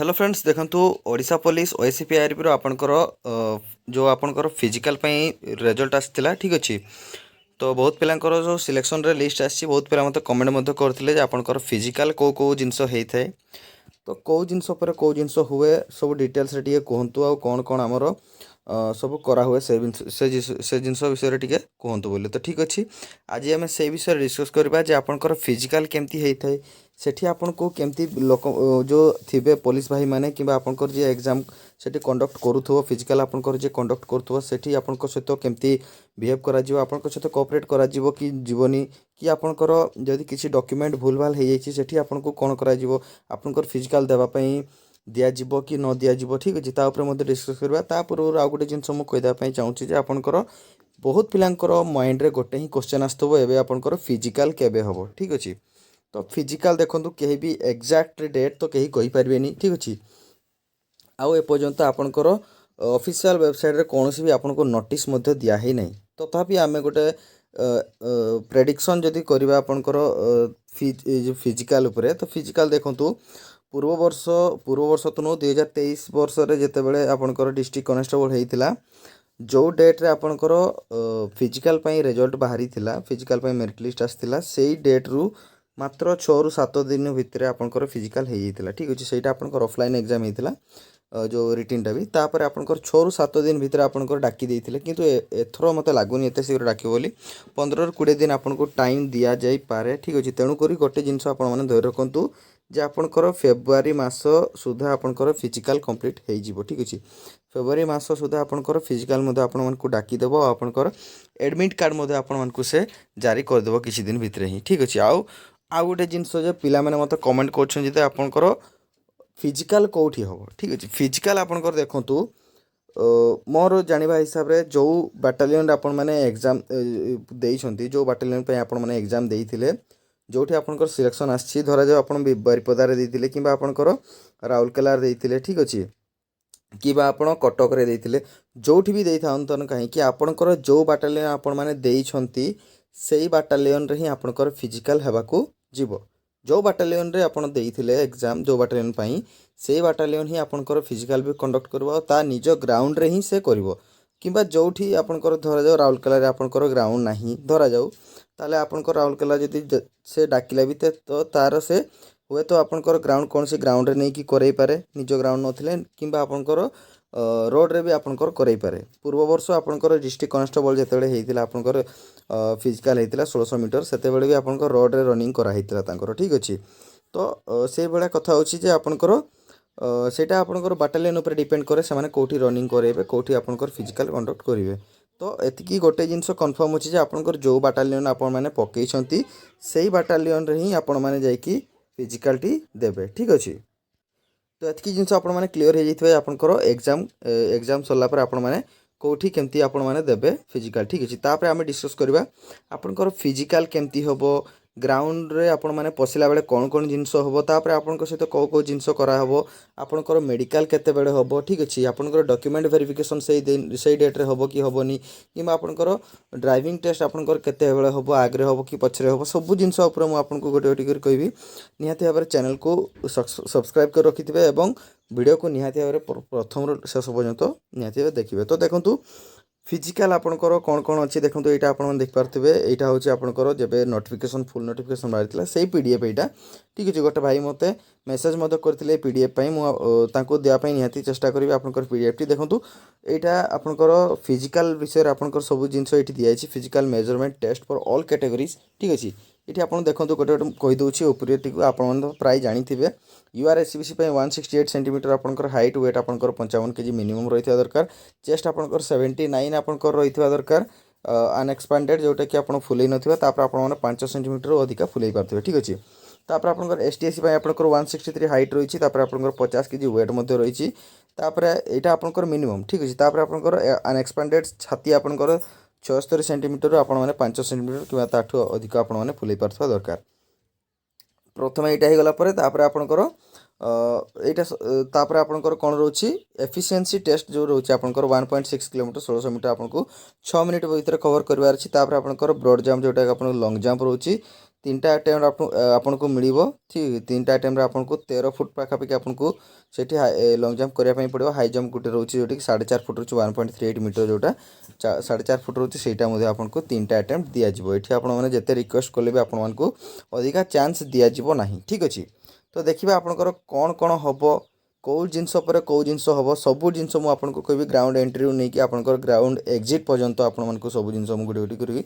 Hello friends देखंतु Odisha police ओएसपीआरबी रो आपनकर जो आपनकर फिजिकल रिजल्ट आसला ठीक अच्छे। तो बहुत पिलांकर जो सिलेक्शन रे लिस्ट आसी बहुत पिला मते कमेंट मते करथिले जे आपनकर फिजिकल को जिंस होई थाए तो कौ जिनस पर कौ जिनस हुए सब डिटेल्स रे टिके कहंतु आ कोन कोन हमर सब करा हुए से जिनस विषय टिके कहंतु बोले। तो ठीक अच्छे आज आम से विषय डिस्कस करबा जे आपनकर फिजिकल केमती हेई थाए सेठी आपन को केमती लोक जो थिबे पुलिस भाई माने किबा आपनकर जे एग्जाम सेठी कंडक्ट करूथबो फिजिकल आपनकर जे कंडक्ट करूथबो सेठी आपनकर सहित केमती बिहेव करा जिवो आपनकर सहित कोऑपरेट करा जिवो कि जीवनी कि आपनकर जदि किसी डॉक्यूमेंट भूल भाल हे जाइछि सेठी आपनको कोन करा जिवो आपनकर फिजिकल देबा पई दिया जिवो कि न दिया जिवो ठीक अछि। ता ऊपर मध्ये डिस्कस करबा ता पूर्व आ गुटे जिंस मु कहदा पई चाहूछि जे आपनकर बहुत पिलांकर माइंड रे गोटे ही क्वेश्चन आस्तबो एबे आपनकर फिजिकल केबे हबो ठीक अछि। तो फिजिकल देखो कहीं भी एक्जाक्ट डेट तो कहीं कही पारे ठीक अच्छे। आउ एपर्यंत आपनकर ऑफिशियल वेबसाइट रे कौन भी आपनको नोटिस दिया ही नहीं तथापि आम गोटे प्रेडिक्शन जदि करवा आपनकर फिजिकल उपरे तो फिजिकल देखंतु पूर्व वर्ष तो नो 2023 वर्ष रे जेते बेले आपनकर डिस्ट्रिक्ट कनेस्टेबल हेइतिला जो डेट रे आपनकर फिजिकल पई रिजल्ट बाहरी थिला फिजिकल पई मेरिट लिस्ट आस्थिला सेही डेट रु मात्र 6 रु 7 दिन भितर आपनकर फिजिकल हो जाता ठीक अच्छे। सहीटा आपनकर ऑफलाइन एग्जाम होता जो रिटिनटा भी तापर आपनकर 6 रु 7 दिन भितर आपनकर डाकी देइथिले किंतु एथरो मते लागुनी एते शीघ्र डाकी बोली 15 रु 20 दिन आपनको टाइम दिया जाई पारे ठीक अच्छे। तेणु करी गोटे जिनस आपण माने धरि रखंतु जे आपनकर फेब्रुआरी मास सुधा आपनकर फिजिकल कंप्लीट हो जिवो ठीक अच्छे। फेब्रुआरी मास सुधा आपनकर फिजिकल मध्ये आपण मानकु डाकी देबो आपनकर एडमिट कार्ड मध्ये आपण मानकु से जारी कर देबो किछि दिन भितर ही ठीक अच्छे। आउ गोटे जिनस पिला माने मते कमेंट करछन जे आपनकर फिजिकल कोठी हम ठीक अच्छे। फिजिकल आपनकर देखंतु मोर जानिबा हिसाब रे जो बाटालियन आपण माने एग्जाम देइछंती जो बाटालियन पे आपण माने एग्जाम देइथिले जोठी आपनकर सिलेक्शन आछि धरा जो आपण बारिपदा रे देइथिले किबा आपनकर राउरकेला रे देइथिले ठीक अच्छे किबा आपण कटक रे देइथिले जोठी भी देइथांतन काहे कि आपनकर जो बाटालियन आपण माने देइछंती सेही बाटालियन रे ही आपनकर फिजिकल हेबाकू जीवो जो बाटालियन रे आपण देइथिले एग्जाम जो बाटालियन पई से बाटालियन ही आपनकर फिजिकल भी कंडक्ट करबो ता निज ग्राउंड रे ही से करबो किबा जोठी आपनकर धरा जाऊ राउरकेला रे आपनकर ग्राउंड नाही धरा जाऊ ताले आपनकर राउरकेला जदि से डाकिला भी तो तार से हुए तो आपनकर ग्राउंड कौन से ग्राउंड रे नहीं कि करई पारे निज ग्राउंड नथिले किबा आपनकर रोड रे भी आपनकर करई पारे। पूर्व वर्ष आपनकर डिस्ट्रिक्ट कनेस्टेबल जेतेबेले हेइतिला आपनकर फिजिकल हेइतिला 1600 मीटर सेतेबेले भी आपनकर रोड रे रनिंग करा हेइतिला तांकर ठीक अछि। तो से बेला कथा होछि जे आपनकर सेटा आपनकर बाटालियन ऊपर डिपेंड करे से माने कोठी रनिंग करेबे कोठी आपनकर फिजिकल कंडक्ट करिवे। तो एतिकी गोटे जिनस कन्फर्म होछि जे आपनकर जो बाटालियन आपण माने पकेइ छंती सेही बाटालियन रे ही आपण माने जाई कि फिजिकल टी देबे ठीक अछि। तो एतकी जिनस आपण माने क्लियर हो जाइथिबे आपनकर एग्जाम सरला पर आपण माने कोठी केमती आपण माने देबे फिजिकल ठीक अछि। तापर आमे डिस्कस करबा आपनकर फिजिकल केमती होबो ग्राउंड रे आपण माने पसिला बेले कोन कोन जिनस होबो तापर आपनकर सहित को जिनस करा होबो आपनकर मेडिकल केते बेले होबो ठीक अछि। आपनकर डॉक्यूमेंट वेरिफिकेशन सही डेट रे होबो कि होबोनी किबा आपनकर ड्राइविंग टेस्ट आपनकर केते बेले होबो आगरे होबो कि पछरे होबो सब जिनस ऊपर मु आपनको गोटे गोटे कर कहबी निहाती भाबरे चैनल को सब्सक्राइब कर रखिथिबे एवं वीडियो को निहाती भाबरे प्रथम शेष पर्यंत निहाती भाबरे देखिबे। तो देखंतु फिजिकल आपनकर कौन कौन अच्छी देखो यहाँ आप देखिपे यहाँ हूँ आपनकर जेबे नोटिफिकेशन फुल नोटिफिकेशन बाहरी से पीडीएफ यहाँ ठीक अच्छे। गोटे भाई मते मेसेज करते पीडीएफ मुझे देवाई निहाती चेष्टा करी आपनकर पीडीएफ टी देखो यहाँ आपनकर फिजिकल विषय आपनकर सब जिनस ये दिखाई physical measurement test for all categories ठीक अच्छे। ये आप देखो गोटे गोटे कहीदे उपरी आप प्राय जानी यूआरएससीबीसी 168 सेंटीमीटर आपनकर हाइट वेट आपनकर 55 केजी मिनिमम रही दरकार चेस्ट आपनकर 79 आपनकर रही दरकार अनएक्सपांडेड जोटा कि आप फुले नपर आप 5 सेंटीमीटर अधिका फुले पारे ठीक अच्छे। तापर आपनकर एसटीएससी आपनकर 163 हाइट रही आपनकर 50 केजी वेट रही यहाँ आपनकर मिनिमम ठीक अच्छे। तापर आपनकर अनएक्सपांडेड छाती आपनकर 76 सेंटीमीटर आप 5 सेंटीमीटर कि ताठू अधिक आप फुले पार्थ दरकार प्रथम यहाँ हो गलापर आपनकर यहाँ आपनकर कौन रोची एफिशिएंसी टेस्ट जो रोचे आपनकर 1.6 किलोमीटर 1600 मीटर आपको 6 मिनिट भीतर कवर करार अच्छी। आपनकर ब्रॉड जंप जोटा आप लॉन्ग जंप रोची तीनटा अटेम्प्ट आपको मिल ठीक तीनटा अटेम्प्ट आपको 13 फुट पाखापाखि आपको से लंग जंप करने पड़ो हाई जंप गोटे रोचे जोटी 4.5 फुट रोचे 1.38 मीटर जोटा 4.5 फुट रोचे सेटा आपको तीनटा अटेम्प्ट दिज्व ये आपने जिते रिक्वेस्ट कले भी आपको अधिका चांस दिज्व ना ठीक अच्छे। तो देखिए आपंकर कौन कौन हम कौ जिनस कौ जिनस हम सबू जिनस मुझे कहि ग्राउंड एंट्री नहीं कि आपंकर ग्राउंड एग्जिट पर्यंत आपको सब जिन गोटे गोटे कर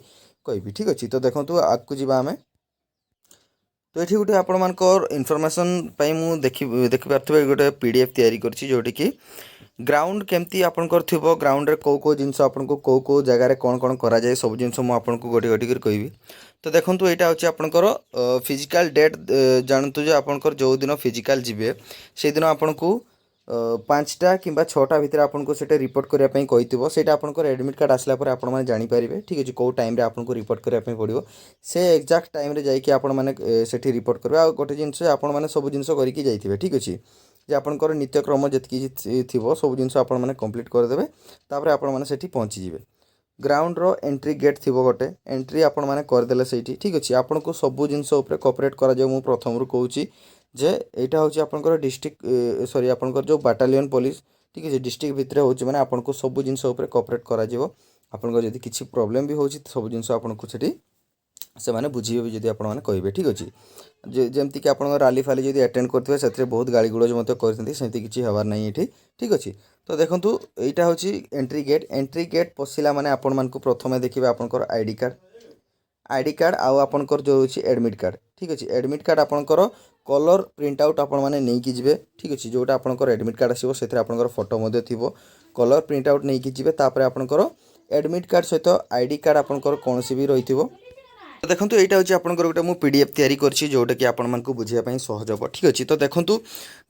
कहि ठीक अच्छे। तो देखो आगू जी आम तो ये गोटे आपर इनफर्मेसन देखिपे गोटे पीडीएफ तैयारी करछि जोटी कि ग्राउंड केमती आपनकर थिबो ग्राउंड रे को जिनस आपनको को जगार कौन कौन करा जाए सब जिनस मु आपनको गोटे गोटे कर कहबी। तो देखंतु एटा होछि आपनकर फिजिकल डेट जानतु जे आपनकर जो दिन फिजिकल जिबे से दिन आपनको 5टा किंबा 6टा भितर आपको से रिपोर्ट करने कही से आपंकर एडमिट कार्ड आसला आपने जानीपारे ठीक अच्छे कौ टाइम आपको रिपोर्ट करने पड़ो से एक्जाक्ट टाइम रे जाइए आपने रिपोर्ट करेंगे। आ गोटे जिनस आपने सब जिन करके जाइए ठीक अच्छे जे आपंकर नित्यक्रम जी थी सब जिन आपने कम्प्लीट करदे तापर आपने पहुँचीजे। ग्राउंड रो एंट्री गेट थी गोटे एंट्री आपण मैंने करदे से ठीक अच्छे आपको सब जिन कोऑपरेट करा मु प्रथम रू कहूँ जे यहाँ हूँ आपंकर डिस्ट्रिक्ट सॉरी आपंकर जो बाटालियन पुलिस ठीक है डिस्ट्रिक्ट भितर हूँ मैंने आपको सब जिन कोऑपरेट करा जदि किसी प्रोब्लेम भी हो सब जिन आपको से मैंने बुझे भी जब आपने कहे ठीक अच्छे। जमती कि आप राली फाली जब अटेंड करेंगे से बहुत गाड़ी गुड़ज करते किसी हबार नहीं ये ठीक अच्छे। तो देखो यहाँ हूँ एंट्री गेट पशिला माने आपण मानकु प्रथमे देखिए आपंकर आईडी कार्ड आउ आपंकर जो होची एडमिट कार्ड ठीक अच्छे। एडमिट कार्ड आपंकर कलर प्रिंट आउट आपण मैंने नहीं कि जी ठीक अच्छे जोटा आपंकर एडमिट कार्ड आसो से आपंकर फोटो थी कलर प्रिंट आउट नहीं कि जी तापर आपंकर एडमिट कार्ड सहित आईडी कार्ड आपंकर कौन भी रही। तो देखो यहाँ हूँ आपंकर गोटे मुझे पीडीएफ तैयारी करछि जोटा कि आपको बुझापी सहज हम ठीक अच्छे। तो देखो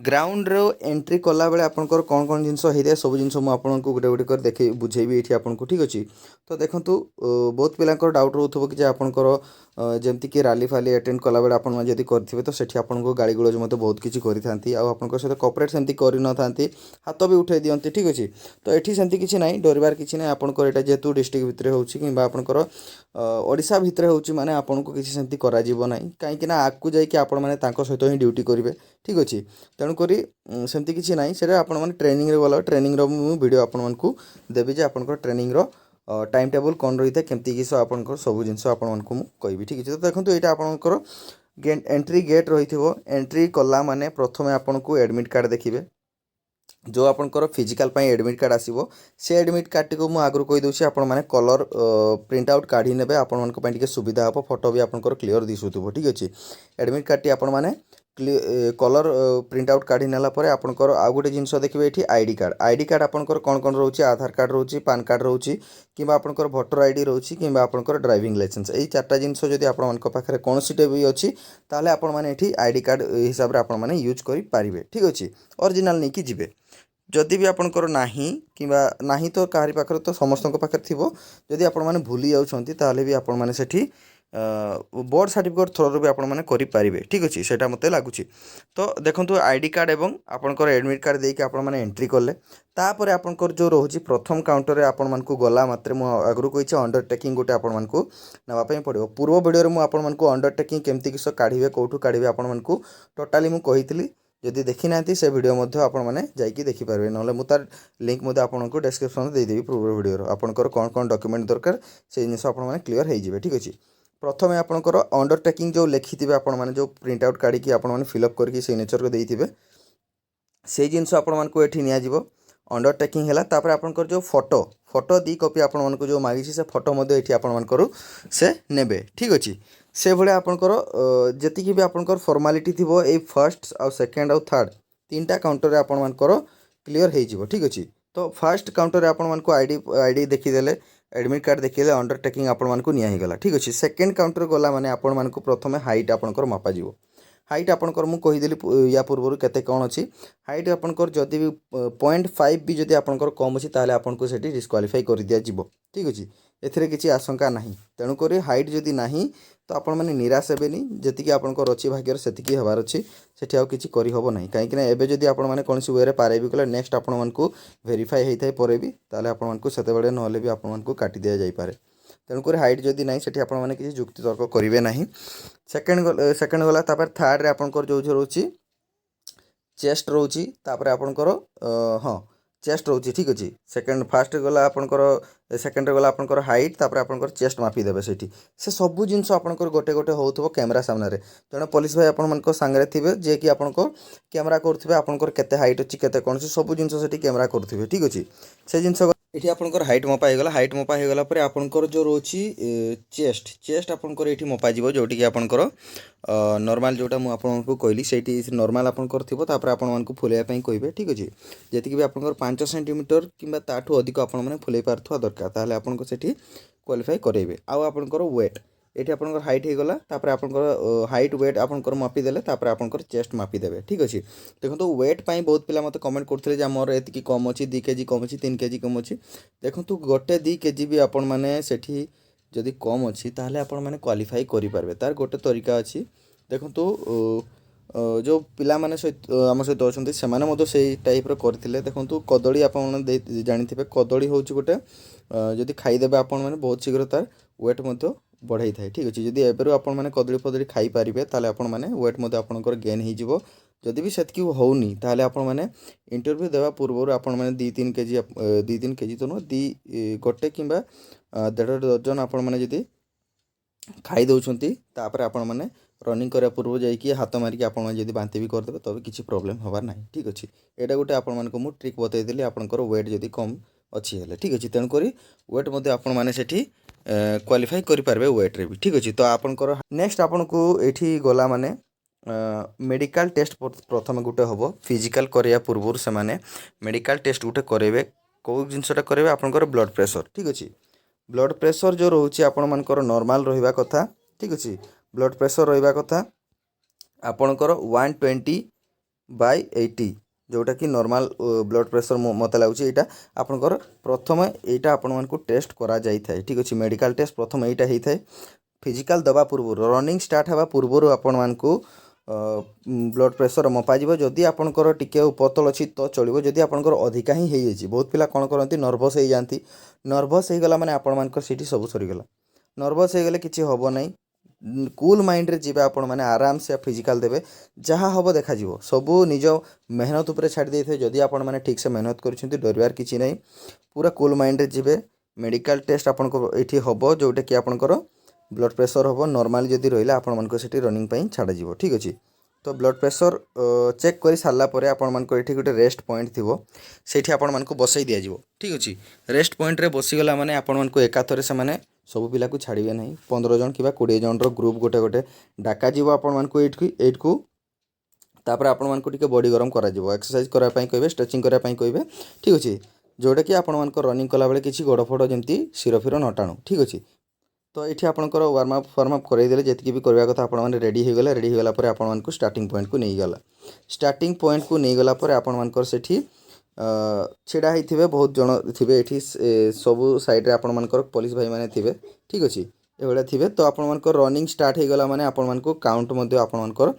ग्राउंड रो एंट्री कला बेले आपंकर कौन कौन जिनस होता है सब जिन मुझे गोटे गोटे कर देखे बुझेबी ये आपको ठीक अच्छे। तो देखो बहुत पिलांकर डाउट रोथबो कि आपंकर जमती कि राली फाली अटेंड कला बेले आपन जदि करथिबे तो सेठी आपनको गाड़ी गुड़ज मत बहुत किसी करिथांती आ आपनको सहित कोऑपरेट सेमती करि न थांती हाथ भी उठे दियंती ठीक अच्छे। तो एठी सेमती किछि नाही डरबार किछि नाही आपनको एटा जेतु डिस्ट्रिक्ट भितर होउछि किबा आपनकर ओडिशा भितर होउछि माने आपनको किछि सेमती करा जीवो नाही काहेकि ना आकु जाई कि आपण माने तांको सहित ही ड्यूटी करिवे ठीक अच्छे। तेणु करी सेमती किछि नाही सेटा आपण माने ट्रेनिंग रे गला ट्रेनिंग रो वीडियो आपण मानकु देबी जे आपनकर ट्रेनिंग रो टाइम टेबल कौन रही है केमती किस आप सब जिन आपको कहि ठीक है। तो देखो यहाँ आपंकर एंट्री गेट रही एंट्री कला माने प्रथमे आपको एडमिट कार्ड देखिए जो आपंकर फिजिकल एडमिट कार्ड आसो से एडमिट कार्ड टी मुझे आगु कहीदे आप कलर प्रिंट आउट काढ़ी ने आपंटे सुविधा हम फोटो भी आपंकर क्लीयर दिशुव ठीक अच्छे। एडमिट कार्ड टी आपने कलर प्रिंट आउट काढ़ी नाला आपंकर आउ गोटे जिनस देखिए ये आईडी कार्ड आपंकर कौन कौन रोचे आधार कार्ड रोचे पान कार्ड रोचे कि आपंकर भोटर आईडी रोचे कि आपंकर ड्राइविंग लाइसेंस यही 4टा जिनस जब आपंकर कौन सीटे भी अच्छी ताले आपण माने एठी आईडी कार्ड हिसाब से आपण माने यूज करि पारिबे ठीक अच्छे। ओरिजिनल नहीं कि जीवे जदि भी आपंकर नाही किंबा नाही तो काहारी पाखरे तो समस्त पाखरे थिबो जदि आपण माने भूली जाउछंती ताले भी आपण माने सेठी बोर्ड सर्टिफिकेट थ्रो भी आपरे ठीक अच्छे से मत लगुच। तो देखो आईडी कार्ड एवं आपंकर एडमिट कार्ड देके आपने एंट्री कले तापर आपंकर जो रोचे प्रथम काउंटर आपण गला मात्रे आगु कही अंडरटेकिंग गोटे आपको नापी पड़ो पूर्व वीडियो में आपको अंडरटेकिंग केमती किस काढ़े कौटू काढ़े आपको टोटाली मुझे कही जदि देखी ना से वीडियो आपने जाकि देखिपारे ना मुझे लिंक आपको डिस्क्रिप्शन देदेवी पूर्व वीडियो आपंकर कौन कौन डॉक्यूमेंट दरकार से जिन आपने क्लीयर हो ठीक अच्छे। प्रथमे आपंकर अंडरटेकिंग जो लिखिथे आपण मैंने जो प्रिंट आउट काढ़ी आपने फिलअप करके सिग्नेचर को देते से जिनस आपको ये निजी अंडरटेकिंग है तापर आपंकर जो फोटो फोटो दी कॉपी आपको जो मांगी से फोटो ये आपंकर से नेबे ठीक अच्छे। से भाया आपंकर जी भी आपंकर फॉर्मालिटी थी ये फर्स्ट आउ सेकेंड आउ थर्ड 3टा काउंटर आपंकर क्लीयर हो ठीक अच्छे। तो फर्स्ट काउंटर आपको आईडी देखीदे एडमिट कार्ड देखिए अंडरटेकिंग आपको निगला ठीक अच्छे। सेकेंड काउंटर गला माने आपण प्रथमे हाइट आपंकर मापा जीवो हाइट आपंकर मु कहीदेली या पूर्व केते कौन अच्छी हाइट आपंकर जदि भी 0.5 भी जदि आपंकर कम अच्छी ताले आपको से डिस्क्वालीफाई कर दिया जीवो ठीक अच्छे। एथिरे किसी आशंका नहीं तेणुक हाइट जदि नहीं तो आपण मैंने निराश हेनी जी आपंकर अच्छी भाग्यर से हबार अच्छी से आउ कि करहब ना कहीं एवं जदि आपने कौन वे पारे भी कले नेक्स्ट आपको भेरीफाई होता है पर भी ताले आपको से ना भी आपको काटी दि जापे। तेणुक हाइट जदि ना से आपने किसी जुक्ति तर्क करेंगे ना। सेकेंड गला थर्ड रे आपंकर जो रोचे चेस्ट रोची आपंकर हाँ चेस्ट रोची ठीक अच्छे। सेकेंड फास्ट गला आपंकर सेकेंड गला आपंकर हाइट तापर आपंकर चेस्ट मापिदेवे से सबू जिनस आपंकर गोटे गोटे हो कैमेरा सामने जड़े पुलिस भाई आपण सांगे थे जे कि आपन कैमेरा करुवे आपंकर केते हाइट अच्छी केते कौन सब जिनस कैमेरा करुवे ठीक अच्छे। से जिनस ये आपंकर हाइट मपा होगा हाइट मपा होगा पर आपंकर जो रोची चेस्ट चेस्ट आपंकर ये मपा जोटि कि आपंकर नॉर्मल जोटा मुझे कहली से नॉर्मल आपंकर थी आपको फुलैया कहे ठीक अच्छे। जी भी आपंकर 5 सेंटीमीटर कि ताठू अधिक आपने फुलै पार्थ दरकार ताहले आपको से क्वालिफाई करेंगे। आउ आपंकर वेट ये आपंकर हाइट होगला आपंकर हाइट वेट आपंकर मापिदेले आपंकर चेस्ट मापिदेवे ठीक अच्छे। देखो वेट पाई बहुत पिला मत कमेंट करते मोर ये कम अच्छी 2 केजी कम अच्छी 3 केजी कम अच्छी। देखो गोटे 2 केजी भी आपण मैंने सेठी जदि कम अच्छी ताहले आपण मैंने क्वालिफाई करेंगे तार गोटे तरीका अच्छी। देखो जो पिला माने आम सहित अच्छा से टाइप करते देखो कदली आप जानी कदली हूँ गोटे जदि खाईदेवे आपण मैंने बहुत शीघ्र तार वेट बढ़ाई थाए ठीक अच्छे। जदि एवं आपण मैंने कदली फदली खाई पारे ताले आपण मैंने वेट आपंकर गेन हो जदि भी सेतकी होनी ताले आपण मैंने इंटरव्यू देवा पूर्व आपण मैंने 2-3 केजी 2-3 केजी तो नुह गोटे कि 1.5 डजन आपण मैंने जदि खाई दौरान तापर आपण मैंने रनिंग करने पूर्व जाइए हाथ मारिक आप बांती भी करदे तब किसी प्रोब्लेम हबार ना ठीक अच्छे। यहाँ गोटे आपण को ट्रिक बतईली आपंकर वेट जदि कम अच्छी है ठीक अच्छे तेणुक वेट आपण मैंने से क्वालिफाई करेंगे वेट्रे भी ठीक अच्छे। तो आपंकर नेक्स्ट आपन को ये गला माने मेडिकल टेस्ट प्रथम गोटे हम फिजिकल करने पूर्व से मेडिकल टेस्ट गोटे करेंगे कौ जिनसा करेंगे आपंकर ब्लड प्रेशर ठीक अच्छे। ब्लड प्रेशर जो रोचे आपण मानकर नॉर्मल रहा कथा ठीक अच्छे। ब्लड प्रेशर रहा कथा आपणकर 120/80 जोटा कि नॉर्मल ब्लड प्रेशर मत लगुच यहाँ आपंकर प्रथम यहाँ आपण को टेस्ट करा जाई थाए ठीक अच्छे। मेडिकल टेस्ट प्रथम यहाँ होता है फिजिकल दवा पूर्व रनिंग स्टार्ट हवा पूर्व आपण को ब्लड प्रेशर मपाଯିବ। जदि आपंकर टिके पतल अच्छी तो चलो जदि आपंकर अधिका ही हो जाए बहुत पिला कौन करती नर्भस हो जाती नर्भस हो गला माने आपण मानकर सीटी सब सरीगला नर्भस हो गले किसी हम ना कूल माइंड रे जीवे आपण मैंने आराम से फिजिकल देवे जहाँ हम देखा सबू निज मेहनत उपर छाड़ी देते जदि आपण मैंने ठीक से मेहनत कर डरबार किसी ना पूरा कूल माइंड रे जीवे। मेडिकल टेस्ट आपन को ये हम जोटा कि आपंकर ब्लड प्रेशर हम नॉर्मल जदि रहा आपण मानक से रनिंग छाड़ जी ठीक अच्छे। तो ब्लड प्रेशर चेक कर सारापर आपण मानक ये गोटे रेस्ट पॉइंट थी से आपण मानक बसई दिज्व ठीक अच्छे। रेस्ट पॉइंट रे बसीगला माने आपण मानक एकाथरे से माने सब पिला को छाड़े ना 15 जन कि 20 जन ग्रुप गोटे गोटे डाक जीव आपण मानक एट को तापर आपण मानक टिके बॉडी गरम करा जीवो एक्सरसाइज करा पई कहबे स्ट्रेचिंग करा पई कहबे ठीक अच्छे। जोटा कि आपण मानक रनिंग कला बेले किसी गोड़ फोड़ जमती शिर फिर न टाणु ठीक अच्छे। तो ये आपंकर वार्म अप करदेले जी भी करवा कथा आपण मैंने रेडी होगला रेडी होगला पर आपण मानक स्टार्टिंग पॉइंट को नहीं गला स्टार्टिंग पॉइंट को नहीं गला पर आपण मानकर सेठी छिड़ा ही थे बहुत जन थे ये सबू साइड्रे आपण मानकर पुलिस भाई माने थे ठीक अच्छे ये थे। तो आपण मानकर रनिंग स्टार्ट हो गला माने आपण मानक काउंट आपण मानकर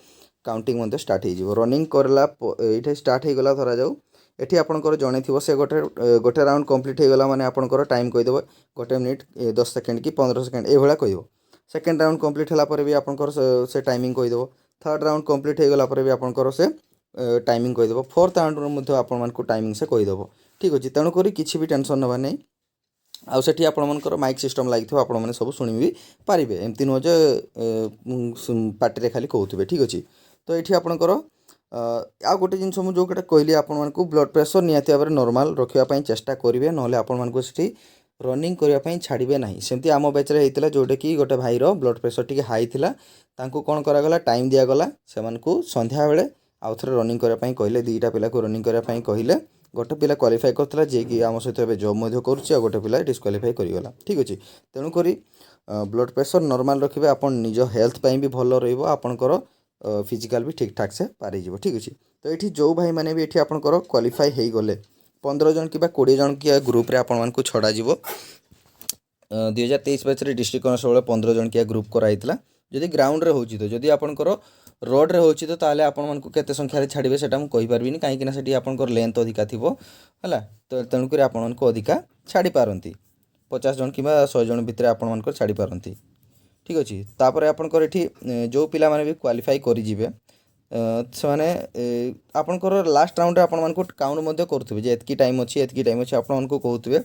काउंटिंग स्टार्ट हो रनिंग करला ये स्टार्ट हो गला धरा जाऊ ये आपंकर जड़े थी से गोटे गोटे राउंड कंप्लीट हो गला माने आपंकर टाइम कहीदेव 1 मिनिट 10 सेकेंड कि 15 सेकेंड ये कह सेकेंड राउंड कंप्लीट होगापर भी आपंकर से टाइमिंग कहीदेव थर्ड राउंड कंप्लीट हो गलापर भी आपंकर से टाइमिंग कहीदेव फोर्थ राउंड आपण टाइमिंग से कहीदेव ठीक अच्छे। तेणुक किसी भी टेंशन ना नहीं आउ सेठी आपंकर माइक सिस्टम लगी आपण मैंने सब शुणी भी पारे एमती नुह जे पार्टी खाली कहते ठीक अच्छे। तो ये आपंकर आ गोटे जिन मुझे जो कहली आपण ब्लड प्रेशर निहाती भाव में नॉर्मल रखापी चेष्टा करेंगे ना आपको से रनिंग करने छाड़े ना सेमती आम बैच होता जोटा कि गोटे भाईर ब्लड प्रेशर टी हाई था कौन करागला टाइम दिगला से संध्या बेले आउ थे रनिंग करने कहले 2टा पिला को रनिंग करने कहले गोटे पिला क्वालिफाई करता जे कि आम सहित जॉब कर गोटे पिला डिस्क्वालीफाई करगला ठीक अच्छे। तेणुक ब्लड प्रेशर नॉर्मल रखिए आप निज हेल्थ भी भल रहा फिजिकल भी ठीक ठाक से पारे ठीक अच्छे। तो ये जो भाई मैंने भी ये आपंकर क्वालिफाई हो गले 15 जन कि 20 जन कि ग्रुप रे आपण को छड़ा जीवो 2023 बैच डिस्ट्रिक्ट कॉन्स्टेबल 15 जन कि ग्रुप कराई जदि ग्राउंड रे होची तो जदि आपंकर रोड रे होची तो ताले आपण को केते संख्या रे छाड़िबे सेटा मु कहि परबिनी काहे कि ना सेठी आपंकर लेंथ अधिका थिबो हला तो तेणुक आपण को अधिका छाड़ी पारंती 50 जन कि 100 जन भितर आपण छाड़ी पारती ठीक अच्छे। तापर आपंकर ये जो पिला माने भी क्वालिफाई करेंगे से आपंकर लास्ट राउंड आपको काउंट करुवे एतकी टाइम अच्छी एतकी टाइम अच्छी आपको कहते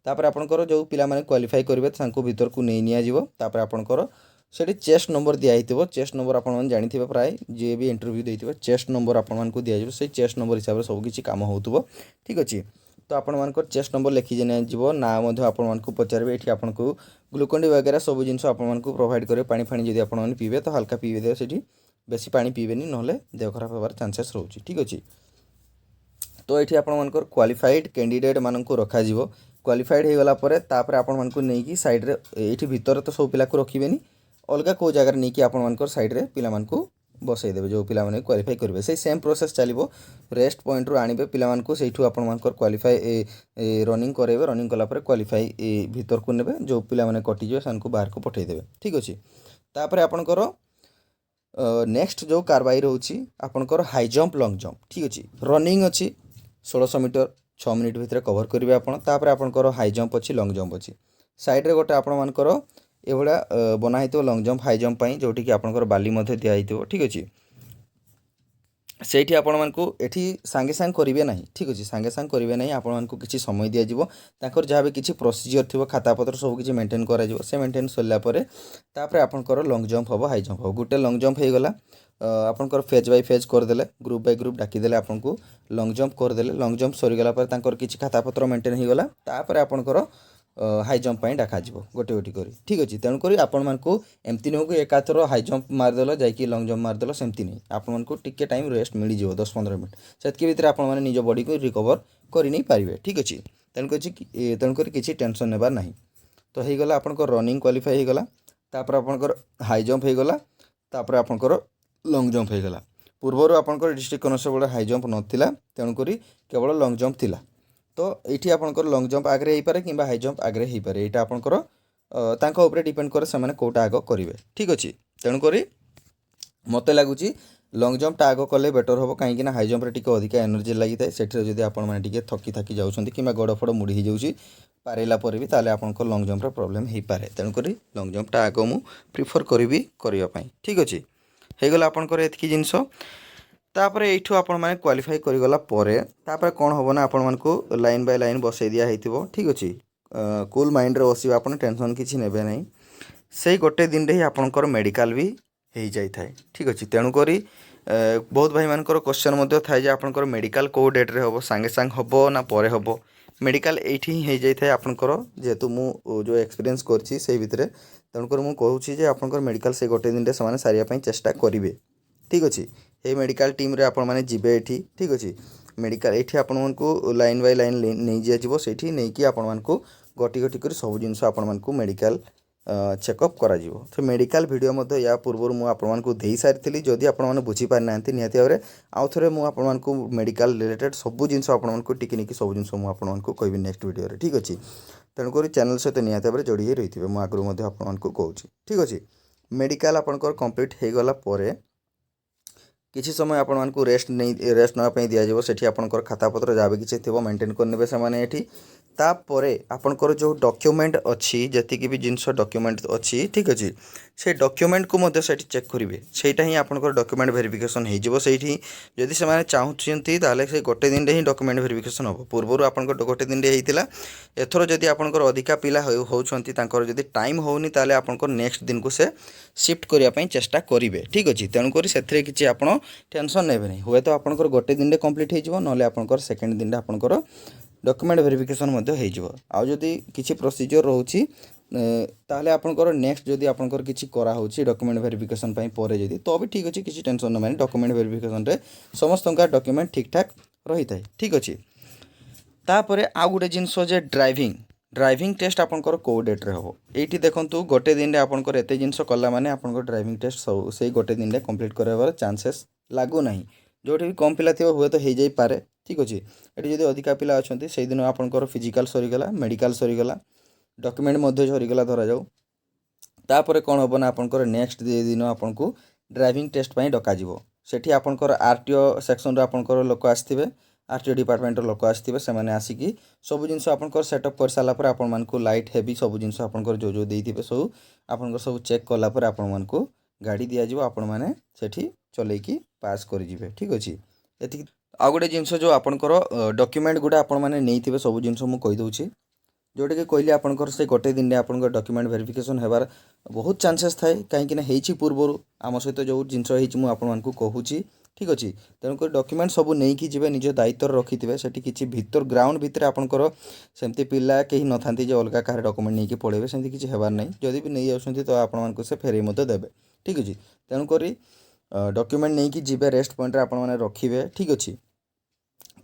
तापर आपंकर जो पिला माने क्वालिफाई करेंगे भीतर को नहीं निपर आपंकर से चेस्ट नंबर दिखाई चेस्ट नंबर आप जानी प्राय जी भी इंटरव्यू देते चेस्ट नंबर आपको दिज्व से चेस्ट नंबर हिसाब से सबकि कम हो ठीक अच्छे। तो आपण चेस्ट नंबर लिखी ना आपको पचारे ये आपको ग्लुकोन डी वगैरह सब जिन आपको प्रोवाइड करेंगे पानी फाणी जब आप पीबे तो हल्का पीबे से बेसी पानी पीबेनी ना देह खराब होबार चांसेस रोचे ठीक अच्छे। तो ये आपर क्वालिफाइड कैंडिडेट मानक रखा क्वालिफाइड हो गलापर आपको नहीं साइड्रे ये भितर तो सब पिला रखिए अलग कौ जगार नहीं आपर साइड्रे पिला बसईदेवे जो पिला माने क्वालिफाई करेंगे से सेम प्रोसेस चलो रेस्ट पॉइंट रू आने पिला से आपर क्वालिफाई रनिंग करेंगे रनिंग कलापर क्वालिफाई भितर को ने जो पिला माने कटिजे से बाहर को पठेदेवे ठीक अच्छे। तापर आपणकर नेक्स्ट जो कारवाई रोची आपणकर हाई जंप लॉन्ग जंप ठीक अच्छे। रनिंग अच्छी 1600 मीटर 6 मिनिट भितर कवर करेंगे आपणकर हाई जंप अच्छी लॉन्ग जंप अच्छी साइड्रे गोटे आपणकर ये बनाई लॉन्ग जंप हाई जंप जोटि आपंकर बाली दिखाई ठीक अच्छे। से आपको सांगे सांग करेंगे ना ठीक अच्छे सांगे सांग करेंगे ना आपको किसी समय दिज्व जहाँ भी किसी प्रोसीजर थी खाता पत्र सब किसी मेंटेन कर मेंटेन सरलापर आपंकर लॉन्ग जंप हम हाई जंप हम गोटे लॉन्ग जंप हो गला आपंकर फेज बाय फेज करदे ग्रुप बाय ग्रुप डाकीदे आपको लॉन्ग जंप करदे लॉन्ग जंप सरीगला किसी खाता पत्र मेंटेन हो गला तापर आपंकर हाई जंप डाक गोटे गोटे कर ठीक अच्छे। तेणुक आपको एमती नुह कि एकाथर हाई जंप मारदेल जा लॉन्ग जंप मारदेल सेमती नहीं आपको टिके टाइम रेस्ट मिल 10-15 मिनट से भितर आप निज बॉडी को रिकवर कर नहीं पारे ठीक अच्छे। तेणुक किसी टेंशन नेबार ना तो हो गला आपंकर रनिंग क्वालिफाई हो गला तापर आपंकर हाई जंप हो गला तापर आपंकर लॉन्ग जंप हो गला पूर्वर आपंकर डिस्ट्रिक्ट कॉन्स्टेबल हाई जंप नाला तेणुक केवल लॉन्ग जंप थिला तो ये आपंकर लॉन्ग जंप आगे हो पारे कि हाई जंप आगे हो पारे यहाँ आपंकर डिपेंड करे से कौटा आग करेंगे ठीक अच्छे। तेणुक मत लगुच लॉन्ग जंपटा आग कले बेटर हम कहीं हाई जंप टी अधिक एनर्जी लगी था से आपटे थकी थकी जाऊँच कि गोड़ फड़ मुड़ी हो पारेला भी ताले आपंक लॉन्ग जंप प्रॉब्लम हो पाए तेणुक लॉन्ग जंपटा आग मु प्रिफर करी करने ठीक अच्छे। हो गला आपंकर एतकी जिनस तापर यू आपण मैंने क्वालिफाई करगला कौन हम ना आपण मानक लाइन बाय लाइन बसई दिया होती ठीक अच्छे। कूल माइंड रे बस आप टेंशन किसी ने ना से गोटे दिन ही आपंकर मेडिकल भी हो जाए ठीक अच्छे। तेणुक बहुत भाई मानकर क्वेश्चन थाए आपंकर मेडिकल कौ डेट्रे हम सांगे सांग हम ना पर हम मेडिकल ये हो जाए आपंकर जेहेतु मु जो एक्सपीरियंस कर भितर तेणुक मुझे कहूँ आपंकर मेडिकल से गोटे दिन से सारे चेष्टा करेंगे ठीक अच्छे। ये मेडिकल टीम रे आपण माने जिबे एठी ठीक अच्छे मेडिकल ये आपको लाइन बाय लाइन नहीं जाइए से नहीं कि आपण गोटी गोटी कर सब जिन आपको मेडिकल चेकअप करा तो मेडिकल वीडियो या पूर्व मुझे दे सारी जदि आपने बुझीपार ना निहती भाव में आउ थे मुझे मेडिकल रिलेटेड सब जिन आपको टिकी सब जिन मुझे कहबी नेक्स्ट वीडियो ठीक अच्छे। तेणुक चैनल सहित निहती भाव में जोड़ी रही थे मुझे आगुरी आपको कहूँ ठीक अच्छे। मेडिकल आपंकर कंप्लीट हो गला किसी समय आपको रेस्ट नहीं रेस्ट नापी दिज्व से आपंकर खाता पत्र जहाँ भी किसी थी मेंटेन करने से तापर आपंकर जो डॉक्यूमेंट अच्छी जी भी जिनस डॉक्यूमेंट अच्छी ठीक अच्छे से डॉक्यूमेंट को से चेक करेंगे सेटा ही आपंकर डॉक्यूमेंट वेरिफिकेशन हो जदि से चाहती से गोटे दिन ही डॉक्यूमेंट वेरिफिकेशन हम पूर्वर आप गोटे दिन होता एथर जदि आपंकर अधिका पिला होती जदि टाइम होनी ताले आपंकर नेक्स्ट दिन को से शिफ्ट करने चेष्टा करेंगे ठीक अच्छे। तेणुक से किसी आप टेंशन ने नहीं हुए तो आपंकर गोटे दिन कंप्लीट हो ना आपंकर सेकेंड दिन आपंकर डॉक्यूमेंट वेरिफिकेशन आउ जदि किसी प्रोसीजर रोची ताहले आपंकर नेक्स्ट जदि आपंकर किसी कराऊँ डॉक्यूमेंट वेरिफिकेशन पर जदि तो भी ठीक अच्छे किसी टेंशन न मानी डॉक्यूमेंट वेरिफिकेशन रे समस्त डॉक्यूमेंट ठीक ठाक रही था ठीक अच्छे। तापर आउ गोटे जिनस ड्राइविंग टेस्ट आपंकर कौ डेट्रे हम ये देखूँ गोटे दिन आपंकर एत जिनस कला माने आपंकर ड्राइविंग टेस्ट सब से गोटे दिन कंप्लीट करार चांसेस लगुना जो भी कम पिला थी हुए तो हो जाई पारे ठीक अच्छे। ये जब अधिका पिला अच्छा से दिन आपंकर फिजिकल सरीगला मेडिकल सरीगला डॉक्यूमेंट सरीगला धरा जाऊ तापर कौन हम ना आपंकर नेक्स्ट दिन आपको ड्राइविंग टेस्ट डक सेठी आपंकर आरटीओ सेक्शन आपंकर लोक आसवे आरटीओ डिपार्टमेंट लोक आसथिबे सेमाने आसिकी सब जिनस आपनकर सेटअप कर साला पर आपन मानकु लाइट हेवी सब जिनस आपनकर जो देइथिबे सब आपनकर सब चेक कला पर आपन मानकु गाड़ी दिया जिवो आपन माने सेठी चलेकी पास करि जिवे ठीक अछि एति आ गोटे जिनस जो आपनकर डॉक्यूमेंट गुडा आपन माने नेइथिबे सब जिनस मु कहि दउछि जोटा कि कहली आपनकर से गोटे दिन में आपनकर डॉक्यूमेंट वेरिफिकेशन हेबार बहुत चांसेस थाए कहीं हेची पूर्वर आम सहित जो जिनस होइछि मु आपन मानकु कहूछि ठीक अच्छे तेणुक डॉक्यूमेंट सब नहीं कि जी निज दायित्व रखिथे से किसी भीतर ग्राउंड भितर आपंकर सेमती पिला कहीं न था अलग कह डॉक्यूमेंट नहीं पड़े सेमती किसी हेबार नहीं जदि भी नहीं आसुँच तो आपको से फेरई देवे ठीक अच्छे तेणुक डॉक्यूमेंट नहीं कि जीवे रेस्ट पॉइंट आप रखिए ठीक अच्छे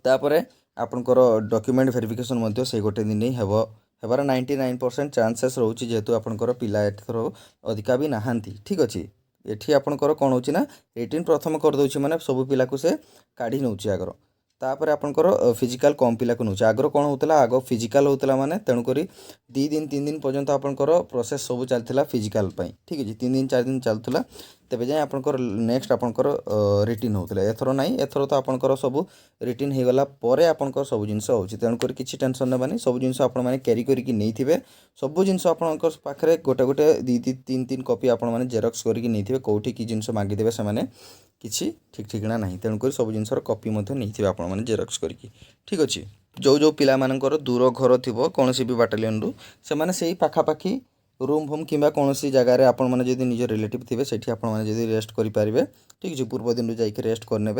तापर आपंकर डॉक्यूमेंट वेरिफिकेशन से गोटे दिन ही हेबार 99% चांसेस रोचे जेहेतु आपंकर पिला एथर अधिका भी नहांती ठीक अच्छे एठी आपनकर कौन होची ना 18 प्रथम कर दउची माने सब पिला को से काढी नउची आगर तापर आपनकर फिजिकल कम पिला को नउची आगर कौन होतला आगो फिजिकल होतला माने तेणु करी 2 दिन 3 दिन पर्यंत आपनकर प्रोसेस सब चलथिला फिजिकल पई ठीक अछि 3 दिन 4 दिन चलथुला तेबे जाय आपनकर नेक्स्ट आपनकर रिटिन होतला एथरो नाही एथरो तो आपनकर सब रिटिन हे गला परे आपनकर सब जिंस होची तेणु करी किछि टेंशन नबानी सब जिंस आपन माने कैरी करी कि नैथिबे सब जिंस आपनकर पाखरे गोटे गोटे 2-3 कॉपी आपन माने जेरॉक्स करी कि नैथिबे कोठी कि जिंस मागी देबे से माने किछि ठीक ठिकना नाही तेणु करी सब जिंसर कॉपी मध्ये नैथिबे आपन माने जेरॉक्स करी कि ठीक अछि जो पिला मानकर दूर घर थिबो कोनोसी भी बाटालियन रु से माने सेही पाखा पाखी रूम होम किंबा कौन जगार आपण मैंने जब निज रिलेटिव थे से आपने रेस्ट करेंगे ठीक है पूर्व दिन जाकि रेस्ट करने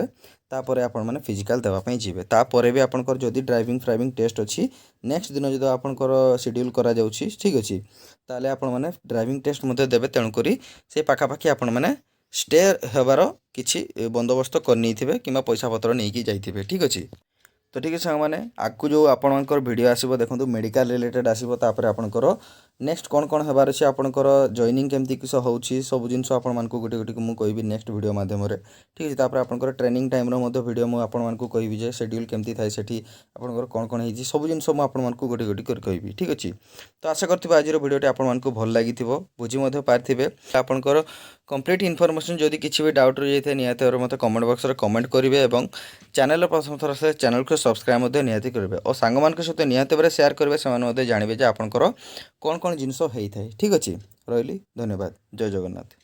तापर आपण मैंने फिजिकल देवाई जी तापर भी आपंकर जदि ड्राइविंग फ्राइविंग टेस्ट अच्छी नेक्स्ट दिन जो आपंकर शेड्यूल करा ठीक अच्छे ताले आपण मैंने ड्राइविंग टेस्ट देवे तेणुक से पाखापाखि आपण मैंने स्टे हेबार किसी बंदोबस्त करनी थे कि पैसा पतर नहीं जाइए ठीक अच्छे तो ठीक है सांग मैंने आगु जो आपंकर वीडियो आसो देखो मेडिकल रिलेटेड आसो तापर आपंकर नेक्स्ट कौन कौन होबार अच्छे आपंकर जॉइनिंग केमती किस हो सब जिन आपको गोटे गोटे मुझे कहि नेक्स्ट वीडियो मध्यम ठीक है तापर आपंकर ट्रेनिंग टाइम वीडियो मुझे आपको कहि जे शेड्यूल केमती थाए सेठी आपंकर कौन कौन होती सब जिन मुझे गोटे गोटे कर कहि ठीक अच्छे तो आशा करथिबा आज वीडियोटी आपको भल लगी बुझी पारिथिबे आपंकर कंप्लीट इनफॉरमेशन जदि किसी भी डाउट रही जाए निहाती भाव मत कमेंट बॉक्स में कमेंट करेंगे और चैनल प्रथम थर से चैनल को सब्सक्राइब निहाती करेंगे और सांग मान सहित निहाती भाव शेयर करेंगे से जानवे आपंकर कौन कौन जिनस होता है ठीक अच्छे रही धन्यवाद जय जगन्नाथ।